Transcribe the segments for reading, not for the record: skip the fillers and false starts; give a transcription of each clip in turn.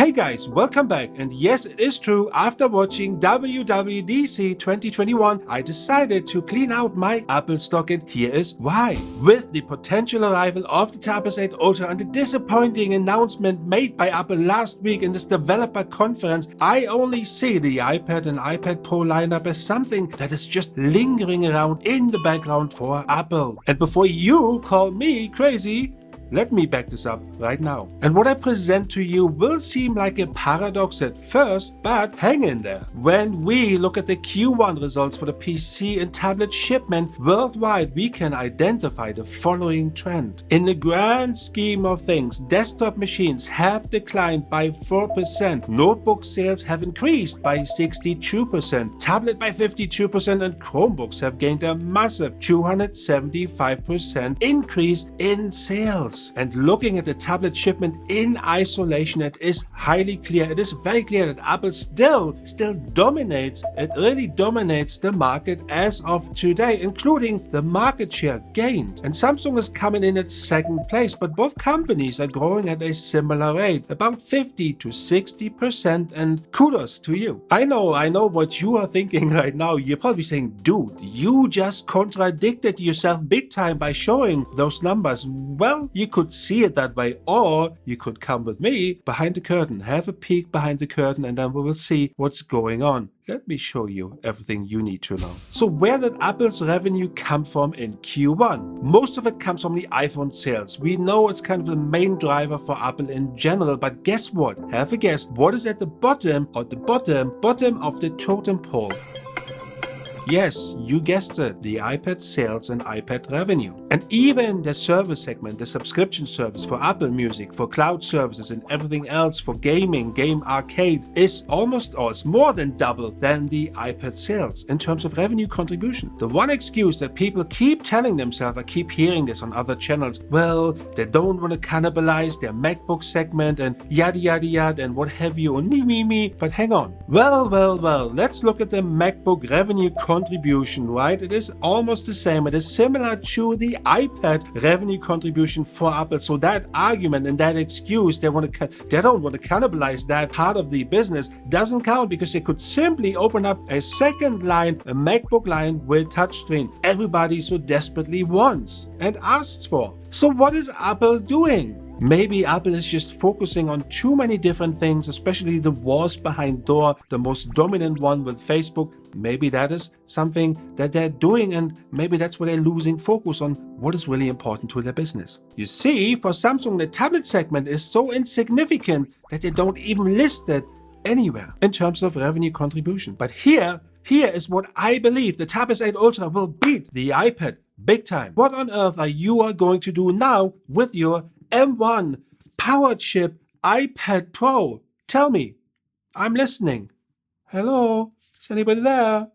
Hey guys, welcome back. And yes, it is true, after watching WWDC 2021, I decided to clean out my Apple stock, and here is why. With the potential arrival of the Tab S8 Ultra and the disappointing announcement made by Apple last week in this developer conference, I only see the iPad and iPad Pro lineup as something that is just lingering around in the background for Apple. And before you call me crazy, let me back this up right now. And what I present to you will seem like a paradox at first, but hang in there. When we look at the Q1 results for the PC and tablet shipment worldwide, we can identify the following trend. In the grand scheme of things, desktop machines have declined by 4%, notebook sales have increased by 62%, tablet by 52%, and Chromebooks have gained a massive 275% increase in sales. And looking at the tablet shipment in isolation, it is highly clear, it is very clear that Apple still dominates, it really dominates the market as of today, including the market share gained. And Samsung is coming in at second place, but both companies are growing at a similar rate, about 50 to 60%, and kudos to you. I know what you are thinking right now. You're probably saying, dude, you just contradicted yourself big time by showing those numbers. Well, you could see it that way, or you could come with me behind the curtain, have a peek behind the curtain, and then we will see what's going on. Let me show you everything you need to know. So where did Apple's revenue come from in Q1? Most of it comes from the iPhone sales. We know it's kind of the main driver for Apple in general, but guess what? Have a guess. What is at the bottom of the totem pole? Yes, you guessed it, the iPad sales and iPad revenue. And even the service segment, the subscription service for Apple Music, for cloud services and everything else for gaming, game arcade is almost, or is more than double than the iPad sales in terms of revenue contribution. The one excuse that people keep telling themselves, I keep hearing this on other channels, well, they don't want to cannibalize their MacBook segment and yada yada yada and what have you and me. But hang on. Well, let's look at the MacBook revenue contribution, right? It is almost the same. It is similar to the iPad revenue contribution for Apple. So that argument and that excuse they don't want to cannibalize that part of the business doesn't count, because they could simply open up a second line, a MacBook line with touchscreen everybody so desperately wants and asks for. So what is Apple doing? Maybe Apple is just focusing on too many different things, especially the wars behind door, the most dominant one with Facebook. Maybe that is something that they're doing, and maybe that's where they're losing focus on what is really important to their business. You see, for Samsung, the tablet segment is so insignificant that they don't even list it anywhere in terms of revenue contribution. But here is what I believe the Tab S8 Ultra will beat the iPad big time. What on earth are you going to do now with your M1 powered chip iPad Pro? Tell me. I'm listening. Hello? Is anybody there?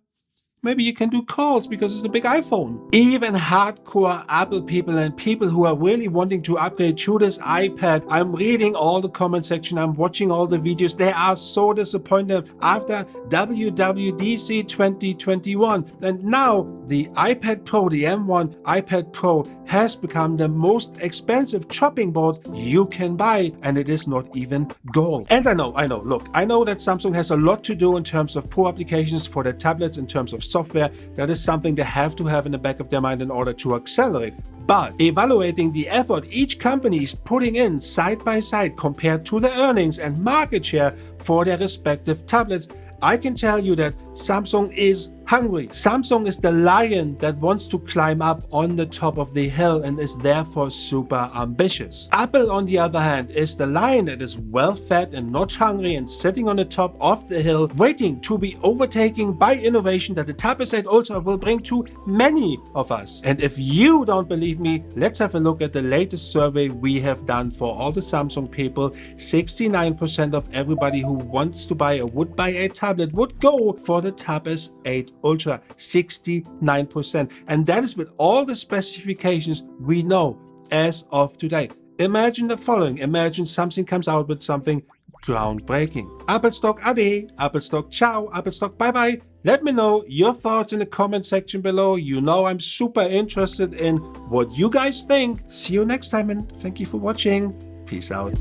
Maybe you can do calls because it's a big iPhone. Even hardcore Apple people and people who are really wanting to upgrade to this iPad, I'm reading all the comment section, I'm watching all the videos. They are so disappointed after WWDC 2021. And now the iPad Pro, the M1 iPad Pro, has become the most expensive chopping board you can buy, and it is not even gold. And I know that Samsung has a lot to do in terms of pro applications for their tablets, in terms of software. That is something they have to have in the back of their mind in order to accelerate. But evaluating the effort each company is putting in side by side compared to the earnings and market share for their respective tablets, I can tell you that Samsung is hungry. Samsung is the lion that wants to climb up on the top of the hill and is therefore super ambitious. Apple, on the other hand, is the lion that is well fed and not hungry and sitting on the top of the hill, waiting to be overtaken by innovation that the Tab S8 Ultra will bring to many of us. And if you don't believe me, let's have a look at the latest survey we have done for all the Samsung people. 69% of everybody who wants to buy or would buy a tablet would go for the Tab S8 Ultra, 69%. And that is with all the specifications we know as of today. Imagine the following. Imagine Samsung comes out with something groundbreaking. Apple stock ade, Apple stock ciao, Apple stock bye bye. Let me know your thoughts in the comment section below. You know I'm super interested in what you guys think. See you next time, and thank you for watching. Peace out.